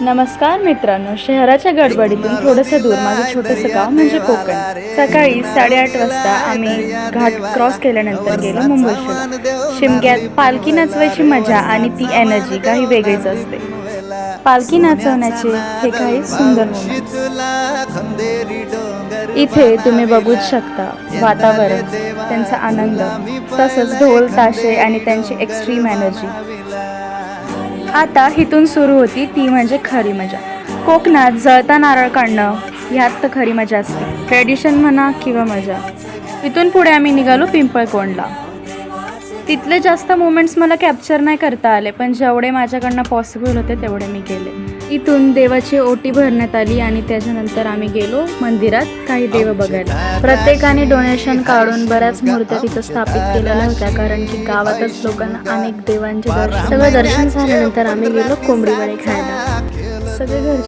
नमस्कार मित्रांनो, शहराच्या गडबडीतून थोडंसं दूर माझं छोटंसं गाव म्हणजे कोकण. सकाळी 8:30 वाजता आम्ही घाट क्रॉस केल्यानंतर गेलो मुंबईला. शिमग्यात पालखी नाचवायची मजा आणि ती एनर्जी काही वेगळीच असते. पालखी नाचवण्याचे हे काही सुंदर मोमेंट्स. इथे तुम्ही बघूच शकता वातावरण, त्यांचा आनंद, तसंच ढोल ताशे आणि त्यांची एक्स्ट्रीम एनर्जी. आता इथून सुरू होती ती म्हणजे खरी मजा. कोकणात जळता नारळ काढणं ह्यात तर खरी मजा असते. ट्रेडिशन म्हणा किंवा मजा. इथून पुढे आम्ही निघालो पिंपळकोणला. तिथले जास्त मोमेंट्स मला कॅप्चर नाही करता आले, पण जेवढे माझ्याकडनं पॉसिबल होते तेवढे मी केले. इथून देवाची ओटी भरण्यात आली आणि त्याच्यानंतर आम्ही गेलो मंदिरात काही देव बघायला. प्रत्येकाने डोनेशन काढून बऱ्याच मूर्त्या तिथं स्थापित केलेल्या होत्या, कारण की गावातच लोकांना अनेक देवांचे सगळं दर्शन झाल्यानंतर आम्ही गेलो कोंबडी वडे खायला. सगळे घर